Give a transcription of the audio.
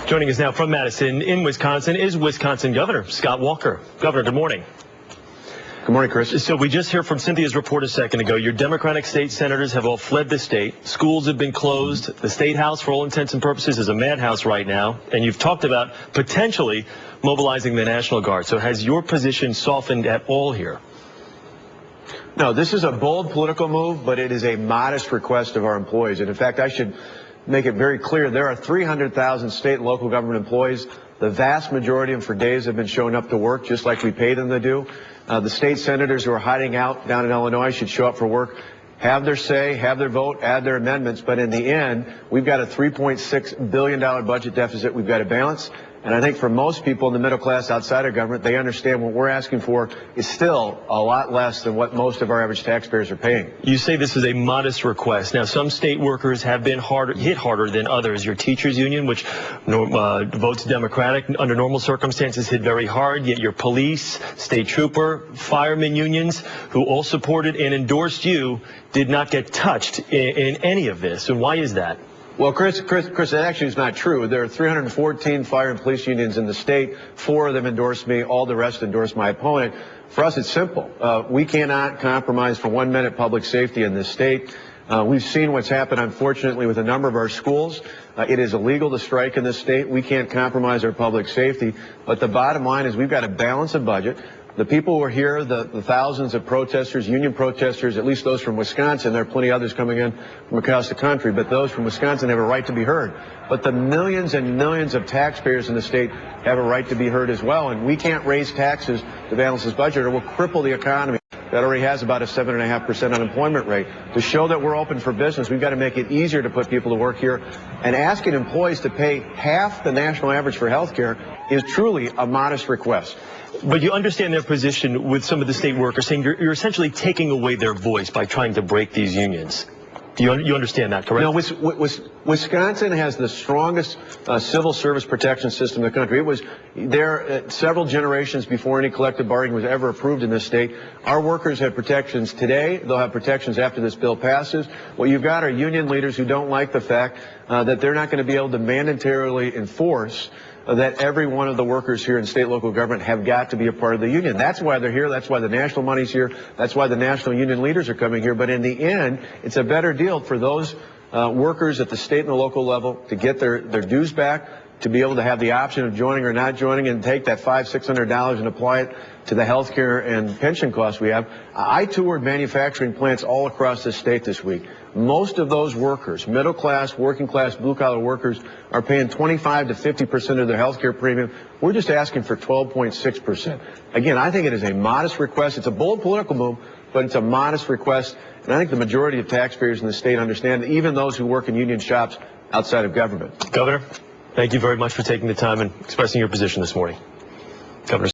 Joining us now from Madison in Wisconsin is Wisconsin Governor Scott Walker. Governor, good morning. Good morning, Chris. So we just heard from Cynthia's report a second ago. Your Democratic state senators have all fled the state. Schools have been closed. The state house, for all intents and purposes, is a madhouse right now. And you've talked about potentially mobilizing the National Guard. So has your position softened at all here? No, this is a bold political move, but it is a modest request of our employees. And in fact, I should make it very clear, there are 300,000 state and local government employees. The vast majority of them for days have been showing up to work just like we pay them to do. The state senators who are hiding out down in Illinois should show up for work, have their say, have their vote, add their amendments. But in the end, we've got a $3.6 billion budget deficit we've got to balance. And I think for most people in the middle class outside of government, they understand what we're asking for is still a lot less than what most of our average taxpayers are paying. You say this is a modest request. Now, some state workers have been hit harder than others. Your teachers union, which votes Democratic under normal circumstances, hit very hard. Yet your police, state trooper, firemen unions, who all supported and endorsed you, did not get touched in any of this. And why is that? Well, Chris, that actually is not true. There are 314 fire and police unions in the state. 4 of them endorsed me. All the rest endorsed my opponent. For us, it's simple. We cannot compromise for 1 minute public safety in this state. We've seen what's happened, unfortunately, with a number of our schools. It is illegal to strike in this state. We can't compromise our public safety. But the bottom line is we've got to balance a budget. The people who are here, the thousands of protesters, union protesters, at least those from Wisconsin, there are plenty others coming in from across the country, but those from Wisconsin have a right to be heard. But the millions and millions of taxpayers in the state have a right to be heard as well, and we can't raise taxes to balance this budget or we'll cripple the economy that already has about a 7.5% unemployment rate. To show that we're open for business, we've got to make it easier to put people to work here, and asking employees to pay half the national average for health care is truly a modest request. But you understand their position with some of the state workers saying you're essentially taking away their voice by trying to break these unions. Do you understand that, correct? No, Wisconsin has the strongest civil service protection system in the country. It was there several generations before any collective bargaining was ever approved in this state. Our workers have protections today. They'll have protections after this bill passes. What you've got are union leaders who don't like the fact that they're not going to be able to mandatorily enforce that every one of the workers here in state and local government have got to be a part of the union. That's why they're here. That's why the national money's here. That's why the national union leaders are coming here. But in the end, it's a better deal for those workers at the state and the local level to get their dues back, to be able to have the option of joining or not joining and take that $500-600 and apply it to the health care and pension costs we have. I toured manufacturing plants all across the state this week. Most of those workers, middle class, working class, blue collar workers, are paying 25 to 50% of their health care premium. We're just asking for 12.6%. Again, I think it is a modest request. It's a bold political move, but it's a modest request. And I think the majority of taxpayers in the state understand that, even those who work in union shops outside of government. Governor, thank you very much for taking the time and expressing your position this morning. Governor